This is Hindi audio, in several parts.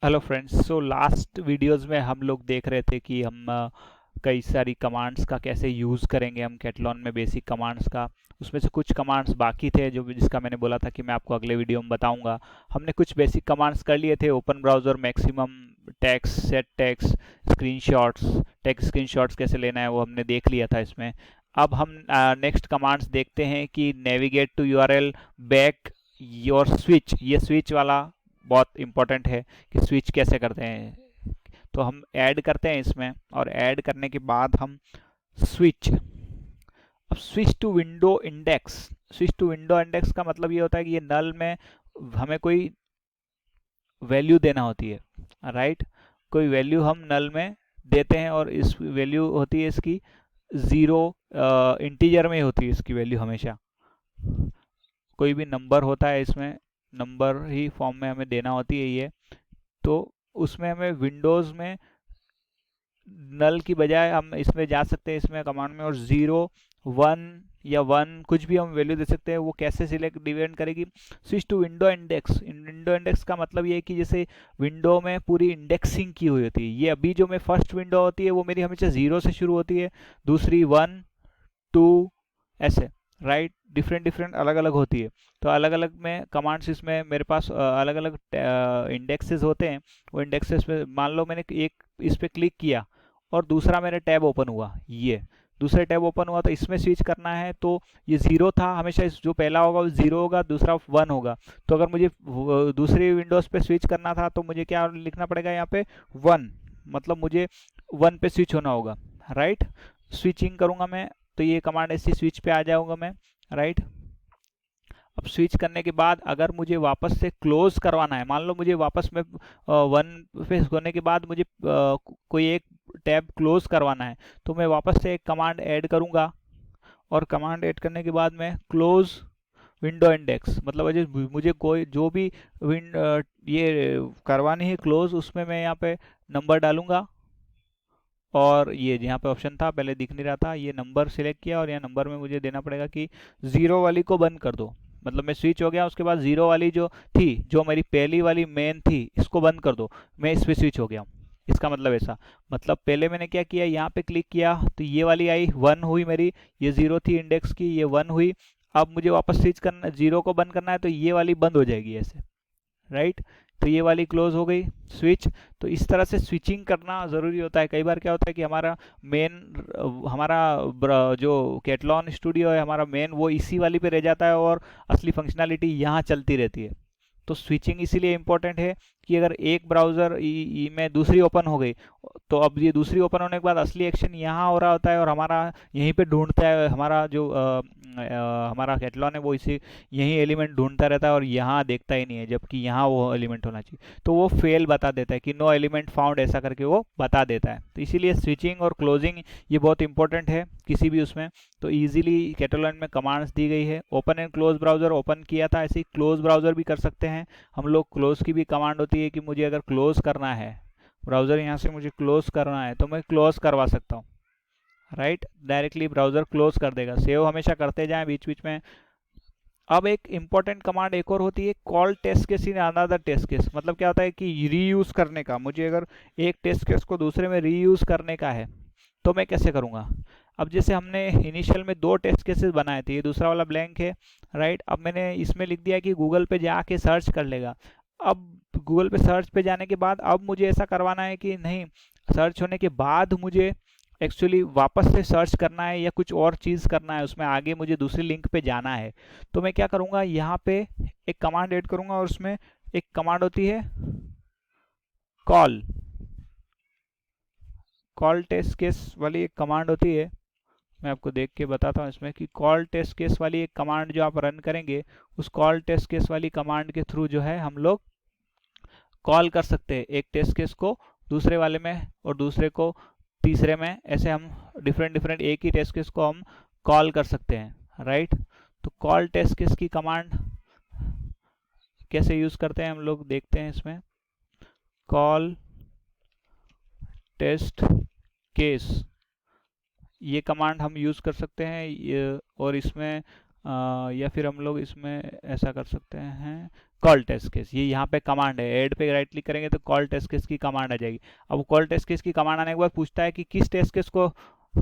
Hello friends. So last videos में हम लोग देख रहे थे कि हम कई सारी कमांड्स का कैसे यूज़ करेंगे हम कैटलॉन में, बेसिक कमांड्स का। उसमें से कुछ कमांड्स बाकी थे जो जिसका मैंने बोला था कि मैं आपको अगले वीडियो में बताऊंगा। हमने कुछ बेसिक कमांड्स कर लिए थे, open browser, maximum text, set text, screenshots, text screenshots कैसे लेना है वो हमने देख लिया था इसमें। अब हम नेक्स्ट कमांड्स देखते हैं कि navigate to URL, back, your switch. ये स्विच वाला बहुत इंपॉर्टेंट है कि स्विच कैसे करते हैं। तो हम ऐड करते हैं इसमें, और ऐड करने के बाद हम स्विच, अब switch to window index. Switch to window index का मतलब ये होता है कि ये नल में हमें कोई वैल्यू देना होती है, राइट। कोई वैल्यू हम नल में देते हैं और इस वैल्यू होती है इसकी ज़ीरो, इंटीजर में होती है इसकी वैल्यू हमेशा। कोई भी नंबर होता है इसमें, नंबर ही फॉर्म में हमें देना होती है ये। तो उसमें हमें विंडोज़ में नल की बजाय हम इसमें जा सकते हैं, इसमें कमांड में, और ज़ीरो, वन या वन कुछ भी हम वैल्यू दे सकते हैं। वो कैसे सिलेक्ट डिपेंड करेगी। Switch to window index. Window index का मतलब ये है कि जैसे विंडो में पूरी इंडेक्सिंग की हुई होती है। ये अभी जो मैं फर्स्ट विंडो होती है वो मेरी हमेशा ज़ीरो से शुरू होती है, दूसरी वन, टू, ऐसे, राइट। डिफरेंट डिफरेंट अलग अलग होती है। तो अलग अलग में कमांड्स इसमें मेरे पास अलग अलग इंडेक्सेस होते हैं। वो इंडेक्सेस पे मान लो मैंने एक इस पे क्लिक किया और दूसरा मेरा टैब ओपन हुआ, ये दूसरे टैब ओपन हुआ, तो इसमें स्विच करना है तो ये ज़ीरो था हमेशा, जो पहला होगा वो ज़ीरो होगा, दूसरा वन होगा। तो अगर मुझे दूसरी विंडोज़ पे स्विच करना था तो मुझे क्या लिखना पड़ेगा यहाँ पे, वन, मतलब मुझे वन पे स्विच होना होगा, राइट। स्विचिंग करूँगा मैं तो ये कमांड ऐसी स्विच पे आ जाऊंगा मैं, राइट। अब स्विच करने के बाद अगर मुझे वापस से क्लोज करवाना है, मान लो मुझे वापस में वन पे होने के बाद मुझे कोई एक टैब क्लोज करवाना है, तो मैं वापस से एक कमांड ऐड करूंगा। और कमांड ऐड करने के बाद मैं क्लोज विंडो इंडेक्स, मतलब मुझे कोई जो भी ये करवानी है क्लोज, उसमें मैं यहाँ पे नंबर डालूंगा। और ये यहाँ पे ऑप्शन था, पहले दिख नहीं रहा था, ये नंबर सिलेक्ट किया और यहाँ नंबर में मुझे देना पड़ेगा कि ज़ीरो वाली को बंद कर दो। मतलब मैं स्विच हो गया, उसके बाद ज़ीरो वाली जो थी, जो मेरी पहली वाली मेन थी, इसको बंद कर दो, मैं इस पे स्विच हो गया हूँ। इसका मतलब ऐसा, मतलब पहले मैंने क्या किया, यहाँ पे क्लिक किया तो ये वाली आई, वन हुई मेरी, ये ज़ीरो थी इंडेक्स की, ये वन हुई। अब मुझे वापस स्विच करना, ज़ीरो को बंद करना है तो ये वाली बंद हो जाएगी ऐसे, राइट। तो ये वाली क्लोज हो गई स्विच। तो इस तरह से स्विचिंग करना ज़रूरी होता है। कई बार क्या होता है कि हमारा मेन, हमारा जो कैटलॉन स्टूडियो है हमारा मेन, वो इसी वाली पे रह जाता है और असली फंक्शनैलिटी यहाँ चलती रहती है। तो स्विचिंग इसीलिए इम्पोर्टेंट है कि अगर एक ब्राउज़र में दूसरी ओपन हो गई, तो अब ये दूसरी ओपन होने के बाद असली एक्शन यहाँ हो रहा होता है और हमारा यहीं पे ढूंढता है, हमारा जो हमारा कैटलॉन है वो इसी यही एलिमेंट ढूंढता रहता है और यहाँ देखता ही नहीं है, जबकि यहाँ वो एलिमेंट होना चाहिए। तो वो फेल बता देता है कि नो एलिमेंट फाउंड, ऐसा करके वो बता देता है। तो इसीलिए स्विचिंग और क्लोजिंग ये बहुत इंपॉर्टेंट है किसी भी उसमें। तो ईजिली कैटलॉन में कमांड्स दी गई है। Open and close browser open किया था, ऐसे ही क्लोज ब्राउज़र भी कर सकते हैं हम लोग। क्लोज की भी कमांड होती है कि मुझे अगर क्लोज करना है ब्राउज़र, यहाँ से मुझे क्लोज करना है तो मैं क्लोज करवा सकता हूँ, राइट। डायरेक्टली ब्राउज़र क्लोज कर देगा। सेव हमेशा करते जाएं बीच बीच में। अब एक इंपॉर्टेंट कमांड एक और होती है, call test case in another test case. मतलब क्या होता है कि रीयूज करने का, मुझे अगर एक टेस्ट केस को दूसरे में रीयूज करने का है तो मैं कैसे करूँगा। अब जैसे हमने इनिशियल में दो टेस्ट केसेस बनाए थे, ये दूसरा वाला ब्लैंक है, राइट। अब मैंने इसमें लिख दिया कि गूगल पे जाके सर्च कर लेगा। अब गूगल पे सर्च पे जाने के बाद अब मुझे ऐसा करवाना है कि नहीं, सर्च होने के बाद मुझे एक्चुअली वापस से सर्च करना है या कुछ और चीज़ करना है, उसमें आगे मुझे दूसरी लिंक पे जाना है। तो मैं क्या करूँगा, यहाँ पे एक कमांड ऐड करूँगा और उसमें एक कमांड होती है कॉल, कॉल टेस्ट केस वाली एक कमांड होती है। मैं आपको देख के बताता हूँ इसमें कि कॉल टेस्ट केस वाली एक कमांड जो आप रन करेंगे, उस कॉल टेस्ट केस वाली कमांड के थ्रू जो है हम लोग कॉल कर सकते हैं एक टेस्ट केस को दूसरे वाले में और दूसरे को तीसरे में। ऐसे हम डिफरेंट डिफरेंट एक ही टेस्ट केस को हम कॉल कर सकते हैं, राइट। तो कॉल टेस्ट केस की कमांड कैसे यूज़ करते हैं हम लोग देखते हैं इसमें। कॉल टेस्ट केस, ये कमांड हम यूज़ कर सकते हैं और इसमें या फिर हम लोग इसमें ऐसा कर सकते हैं, कॉल टेस्ट केस, ये यहाँ पे कमांड है, ऐड पे राइट क्लिक करेंगे तो कॉल टेस्ट केस की कमांड आ जाएगी। अब कॉल टेस्ट केस की कमांड आने के बाद पूछता है कि किस टेस्ट केस को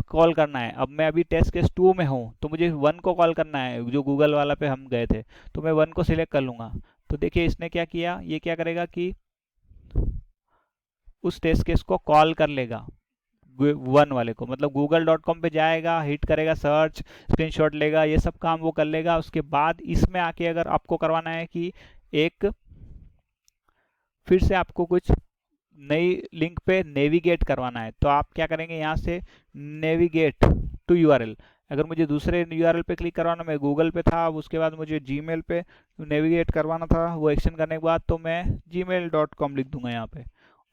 कॉल करना है। अब मैं अभी टेस्ट केस 2 में हूँ तो मुझे 1 को कॉल करना है, जो गूगल वाला पे हम गए थे, तो मैं 1 को सिलेक्ट कर लूँगा। तो देखिए इसने क्या किया, ये क्या करेगा कि उस टेस्ट केस को कॉल कर लेगा 1 वाले को, मतलब google.com पे जाएगा, हिट करेगा सर्च, स्क्रीनशॉट लेगा, ये सब काम वो कर लेगा। उसके बाद इसमें आके अगर आपको करवाना है कि एक फिर से आपको कुछ नई लिंक पे नेविगेट करवाना है, तो आप क्या करेंगे, यहाँ से नेविगेट टू यूआरएल। अगर मुझे दूसरे यूआरएल पे क्लिक करवाना, मैं गूगल पे था, अब उसके बाद मुझे जीमेल पे नेविगेट करवाना था, वो एक्शन करने के बाद तो मैं gmail.com लिख दूंगा यहाँ पे,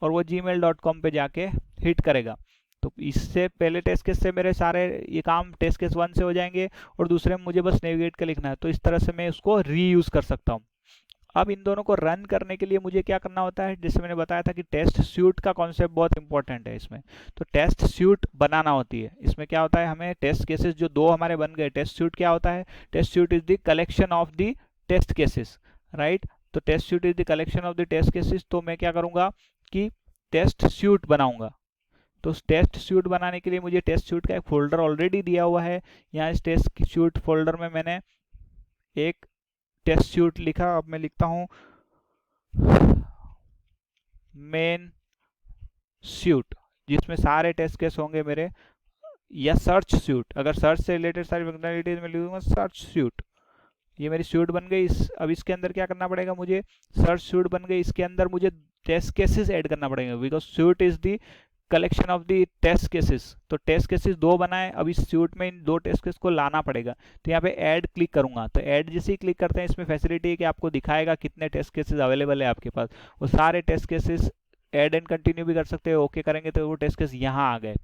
और वो gmail.com पे जाके हिट करेगा। तो इससे पहले टेस्ट केस से मेरे सारे ये काम टेस्ट केस 1 से हो जाएंगे, और दूसरे में मुझे बस नेविगेट का लिखना है। तो इस तरह से मैं उसको रीयूज कर सकता हूँ। अब इन दोनों को रन करने के लिए मुझे क्या करना होता है, जैसे मैंने बताया था कि टेस्ट सूट का कॉन्सेप्ट बहुत इंपॉर्टेंट है इसमें। तो टेस्ट सूट बनाना होती है, इसमें क्या होता है, हमें टेस्ट केसेस जो 2 हमारे बन गए, टेस्ट सूट क्या होता है, test suite is the collection of the test cases, right. तो test suite is the collection of the test cases, तो मैं क्या करूंगा कि टेस्ट सूट बनाऊंगा। तो टेस्ट सूट बनाने के लिए मुझे टेस्ट सूट का एक फोल्डर ऑलरेडी दिया हुआ है। यहाँ इस टेस्ट सूट फोल्डर में मैंने एक टेस्ट सूट लिखा, अब मैं लिखता हूँ मेन सूट, जिसमें सारे टेस्ट केस होंगे मेरे, या सर्च सूट, अगर सर्च से रिलेटेड सारी फंक्शनैलिटीज में लिखूंगा सर्च सूट। ये मेरी सूट बन गई। अब इसके अंदर क्या करना पड़ेगा मुझे, सर्च सूट बन गई, इसके अंदर मुझे टेस्ट केसेस ऐड करना पड़ेगा, because suite is the collection of the test cases. तो टेस्ट केसेस 2 बनाए, अब इस सूट में इन 2 टेस्ट केस को लाना पड़ेगा। तो यहाँ पे ऐड क्लिक करूंगा, तो ऐड जैसे ही क्लिक करते हैं, इसमें फैसिलिटी है कि आपको दिखाएगा कितने टेस्ट केसेस अवेलेबल है आपके पास। वो सारे test cases add and continue भी कर सकते हो, ओके करेंगे तो वो टेस्ट केस यहाँ आ गए,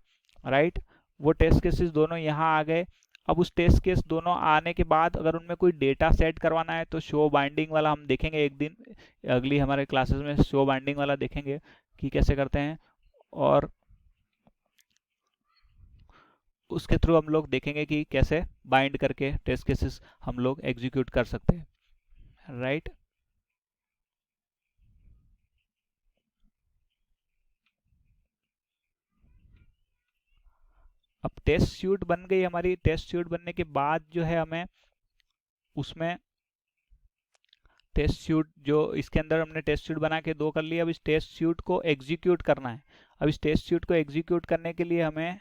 राइट। वो टेस्ट केसेस दोनों यहाँ आ गए। अब उस टेस्ट केस दोनों आने के बाद अगर उनमें कोई डेटा सेट करवाना है तो शो बाइंडिंग वाला हम देखेंगे एक दिन, अगली हमारे क्लासेस में शो बाइंडिंग वाला देखेंगे कि कैसे करते हैं, और उसके थ्रू हम लोग देखेंगे कि कैसे बाइंड करके टेस्ट केसेस हम लोग एग्जीक्यूट कर सकते हैं, राइट। अब टेस्ट सूट बन गई हमारी। टेस्ट सूट बनने के बाद जो है हमें उसमें टेस्ट सूट जो इसके अंदर हमने टेस्ट सूट बना के 2 कर लिया, अब इस टेस्ट सूट को एग्जीक्यूट करना है। अब इस टेस्ट सूट को एग्जीक्यूट करने के लिए हमें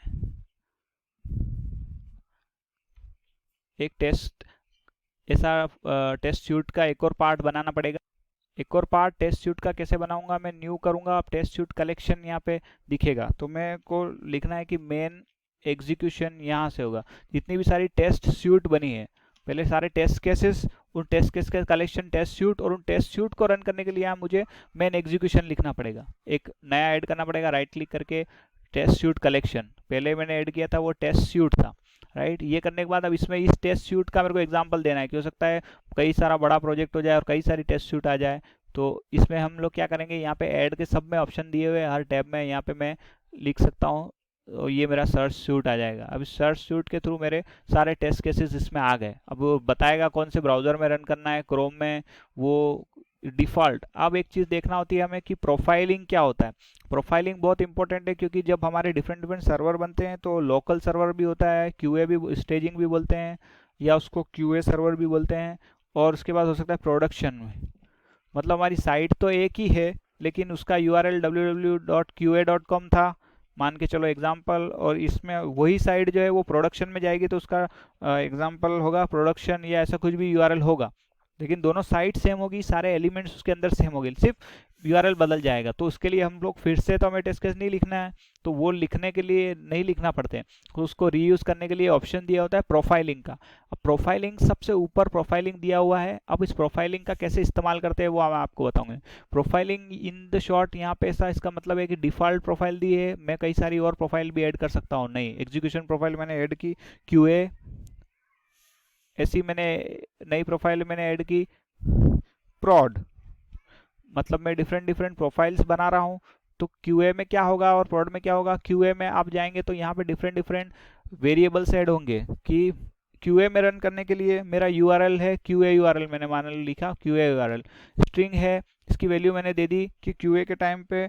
एक टेस्ट ऐसा टेस्ट सूट का एक और पार्ट बनाना पड़ेगा। एक और पार्ट टेस्ट सूट का कैसे बनाऊंगा, मैं न्यू करूंगा, अब टेस्ट सूट कलेक्शन यहाँ पे दिखेगा, तो मैं को लिखना है कि मेन एग्जीक्यूशन यहाँ से होगा। जितनी भी सारी टेस्ट सूट बनी है, पहले सारे टेस्ट केसेस, उन टेस्ट केस का कलेक्शन टेस्ट सूट, और उन टेस्ट सूट को रन करने के लिए यहाँ मुझे मेन एग्जीक्यूशन लिखना पड़ेगा, एक नया ऐड करना पड़ेगा, राइट क्लिक करके टेस्ट सूट कलेक्शन, पहले मैंने ऐड किया था वो टेस्ट सूट था, राइट। ये करने के बाद अब इसमें इस टेस्ट सूट का मेरे को एग्जांपल देना है कि हो सकता है कई सारा बड़ा प्रोजेक्ट हो जाए और कई सारी टेस्ट सूट आ जाए। तो इसमें हम लोग क्या करेंगे, यहाँ पे ऐड के सब में ऑप्शन दिए हुए हर टैब में, यहाँ पे मैं लिख सकता हूँ, और ये मेरा सर्च सूट आ जाएगा। अब इस सर्च सूट के थ्रू मेरे सारे टेस्ट केसेस इसमें आ गए। अब वो बताएगा कौन से ब्राउजर में रन करना है, क्रोम में, वो डिफ़ॉल्ट। अब एक चीज़ देखना होती है हमें कि प्रोफाइलिंग क्या होता है। प्रोफाइलिंग बहुत इंपॉर्टेंट है, क्योंकि जब हमारे डिफरेंट डिफरेंट सर्वर बनते हैं तो लोकल सर्वर भी होता है, क्यूए भी, स्टेजिंग भी बोलते हैं, या उसको क्यूए सर्वर भी बोलते हैं, और उसके बाद हो सकता है प्रोडक्शन में। मतलब हमारी साइट तो एक ही है, लेकिन उसका यूआरएल www.qa.com था, मान के चलो एग्जाम्पल, और इसमें वही साइट जो है वो प्रोडक्शन में जाएगी तो उसका एग्जाम्पल होगा प्रोडक्शन, या ऐसा कुछ भी यूआरएल होगा, लेकिन दोनों साइट सेम होगी, सारे एलिमेंट्स उसके अंदर सेम होंगे, सिर्फ यूआरएल बदल जाएगा। तो उसके लिए हम लोग फिर से तो हमें टेस्ट केस नहीं लिखना है, तो वो लिखने के लिए नहीं लिखना पड़ते, तो उसको रीयूज करने के लिए ऑप्शन दिया होता है प्रोफाइलिंग का। अब प्रोफाइलिंग सबसे ऊपर प्रोफाइलिंग दिया हुआ है। अब इस प्रोफाइलिंग का कैसे इस्तेमाल करते हैं वो मैं आपको बताऊंगा। प्रोफाइलिंग इन द शॉर्ट यहाँ पे ऐसा इसका मतलब है कि डिफॉल्ट प्रोफाइल दी है, मैं कई सारी और प्रोफाइल भी ऐड कर सकता हूँ। नहीं, एग्जीक्यूशन प्रोफाइल मैंने ऐड की, क्यूए ऐसी मैंने नई प्रोफाइल मैंने ऐड की, प्रॉड, मतलब मैं डिफरेंट डिफरेंट प्रोफाइल्स बना रहा हूँ। तो क्यूए में क्या होगा और प्रॉड में क्या होगा, क्यूए में आप जाएंगे तो यहाँ पे डिफरेंट डिफरेंट वेरिएबल्स ऐड होंगे कि QA में रन करने के लिए मेरा URL है QA URL, मैंने मान लो लिखा QA URL। स्ट्रिंग है, इसकी वैल्यू मैंने दे दी कि QA के टाइम पे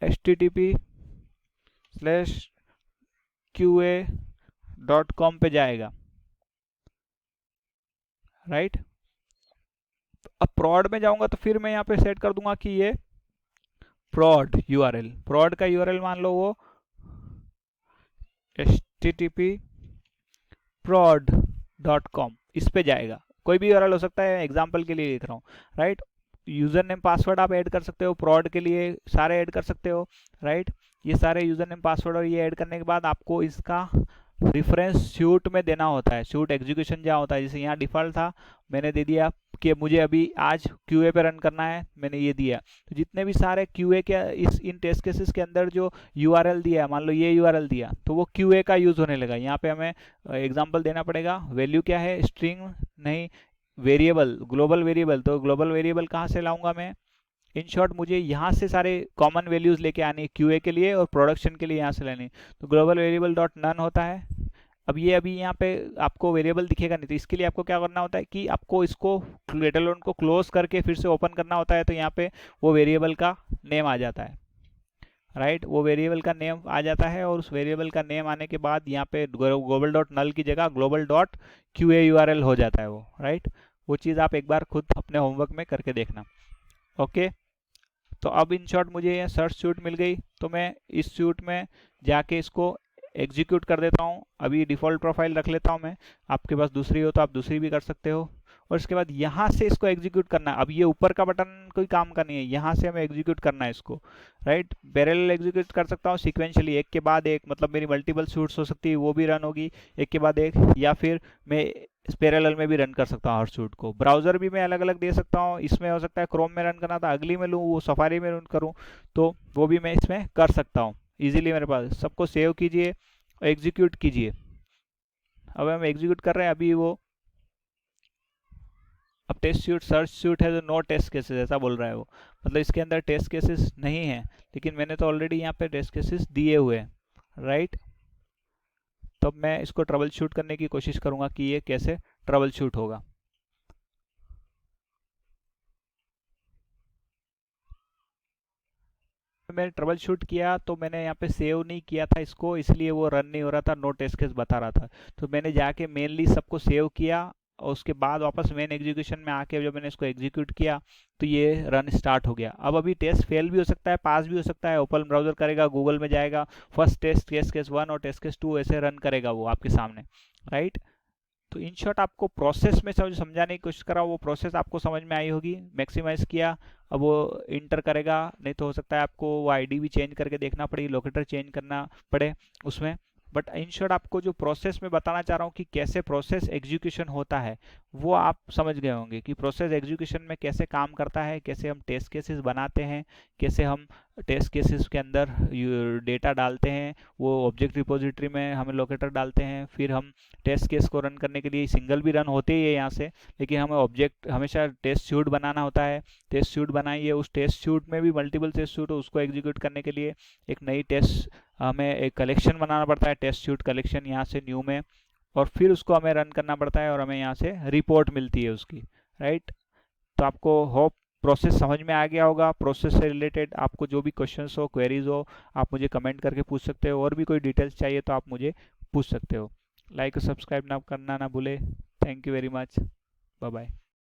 http/qa.com पे जाएगा, राइट। अब prod में जाऊंगा तो फिर मैं यहाँ पे सेट कर दूंगा कि ये prod URL, prod का URL मान लो वो http://prod.com इस पे जाएगा। कोई भी URL हो सकता है, एग्जाम्पल के लिए लिख रहा हूँ, राइट। यूजर नेम पासवर्ड आप ऐड कर सकते हो, prod के लिए सारे ऐड कर सकते हो, राइट। ये सारे यूजर नेम पासवर्ड और ये ऐड करने के बाद आपको इसका रिफरेंस सूट में देना होता है। सूट एग्जीक्यूशन जहाँ होता है, जैसे यहाँ डिफॉल्ट था, मैंने दे दिया कि मुझे अभी आज QA पे रन करना है, मैंने ये दिया। तो जितने भी सारे QA के इन टेस्ट केसेस के अंदर जो URL दिया है, मान लो ये URL दिया, तो वो QA का यूज़ होने लगा। यहाँ पे हमें एग्जांपल देना पड़ेगा। वैल्यू क्या है? स्ट्रिंग नहीं, वेरिएबल, ग्लोबल वेरिएबल। तो ग्लोबल वेरिएबल कहाँ से लाऊंगा मैं? इन शॉर्ट मुझे यहाँ से सारे कॉमन वैल्यूज लेके आनी है QA के लिए और प्रोडक्शन के लिए यहाँ से लेनी। तो ग्लोबल वेरिएबल डॉट नन होता है। अब ये अभी यहाँ पे आपको वेरिएबल दिखेगा नहीं, तो इसके लिए आपको क्या करना होता है कि आपको इसको लेटरलोन को क्लोज करके फिर से ओपन करना होता है। तो यहाँ पे वो वेरिएबल का नेम आ जाता है, राइट। वो वेरिएबल का नेम आ जाता है और उस वेरिएबल का नेम आने के बाद यहाँ पे ग्लोबल डॉट नल की जगह ग्लोबल डॉट QA URL हो जाता है वो, राइट। वो चीज़ आप एक बार खुद अपने होमवर्क में करके देखना, ओके। तो अब इन शॉर्ट मुझे ये सर्च सूट मिल गई, तो मैं इस सूट में जाके इसको एग्जीक्यूट कर देता हूँ। अभी डिफ़ॉल्ट प्रोफाइल रख लेता हूँ मैं, आपके पास दूसरी हो तो आप दूसरी भी कर सकते हो। और इसके बाद यहाँ से इसको एग्जीक्यूट करना है। अब ये ऊपर का बटन कोई काम का नहीं है, यहाँ से हमें एग्जीक्यूट करना है इसको, राइट। पैरेलल एग्जीक्यूट कर सकता हूँ सिक्वेंशियली, एक के बाद एक, मतलब मेरी मल्टीपल सूट्स हो सकती है, वो भी रन होगी एक के बाद एक, या फिर मैं पैरेलल में भी रन कर सकता हूँ हर सूट को। ब्राउज़र भी मैं अलग अलग दे सकता हूँ, इसमें हो सकता है क्रोम में रन करना था, अगली में लूँ, वो सफारी में रन करूँ, तो वो भी मैं इसमें कर सकता हूँ ईजिली मेरे पास। सबको सेव कीजिए, एग्जीक्यूट कीजिए। अब हम एग्जीक्यूट कर रहे हैं अभी वो। अब टेस्ट सूट सर्च सूट है तो नो टेस्ट केसेस ऐसा बोल रहा है वो, मतलब इसके अंदर टेस्ट केसेस नहीं है, लेकिन मैंने तो ऑलरेडी यहाँ पे टेस्ट केसेस दिए हुए हैं, राइट। तब मैं इसको ट्रबल शूट करने की कोशिश करूँगा कि ये कैसे ट्रबल शूट होगा। मैंने ट्रबल शूट किया तो मैंने यहाँ पे सेव नहीं किया था इसको, इसलिए वो रन नहीं हो रहा था, नो टेस्ट केस बता रहा था। तो मैंने जाके मेनली सबको सेव किया और उसके बाद वापस मेन एग्जीक्यूशन में आके जब मैंने इसको एग्जीक्यूट किया तो ये रन स्टार्ट हो गया। अब अभी टेस्ट फेल भी हो सकता है, पास भी हो सकता है। ओपन ब्राउजर करेगा, गूगल में जाएगा, फर्स्ट टेस्ट केस 1 और टेस्ट केस 2 ऐसे रन करेगा वो आपके सामने, राइट। तो इन शॉर्ट आपको प्रोसेस में समझाने की कोशिश करा, वो प्रोसेस आपको समझ में आई होगी। मैक्सिमाइज किया, अब वो इंटर करेगा, नहीं तो हो सकता है आपको वो आईडी भी चेंज करके देखना पड़े, लोकेटर चेंज करना पड़े उसमें। बट इन शॉर्ट आपको जो प्रोसेस में बताना चाह रहा हूँ कि कैसे प्रोसेस एग्जीक्यूशन होता है, वो आप समझ गए होंगे कि प्रोसेस एग्जीक्यूशन में कैसे काम करता है, कैसे हम टेस्ट केसेस बनाते हैं, कैसे हम टेस्ट केसेस के अंदर डेटा डालते हैं, वो ऑब्जेक्ट रिपोजिटरी में हमें लोकेटर डालते हैं, फिर हम टेस्ट केस को रन करने के लिए सिंगल भी रन होते ही है यहाँ से, लेकिन हमें ऑब्जेक्ट हमेशा टेस्ट सूट बनाना होता है। टेस्ट सूट बनाइए, उस टेस्ट सूट में भी मल्टीपल टेस्ट सूट, उसको एग्जीक्यूट करने के लिए एक नई टेस्ट हमें एक कलेक्शन बनाना पड़ता है, टेस्ट सूट कलेक्शन यहाँ से न्यू में, और फिर उसको हमें रन करना पड़ता है और हमें यहाँ से रिपोर्ट मिलती है उसकी, राइट। तो आपको होप प्रोसेस समझ में आ गया होगा। प्रोसेस से रिलेटेड आपको जो भी क्वेश्चंस हो, क्वेरीज हो, आप मुझे कमेंट करके पूछ सकते हो, और भी कोई डिटेल्स चाहिए तो आप मुझे पूछ सकते हो। लाइक और सब्सक्राइब ना करना ना भूले। Thank you very much, bye bye.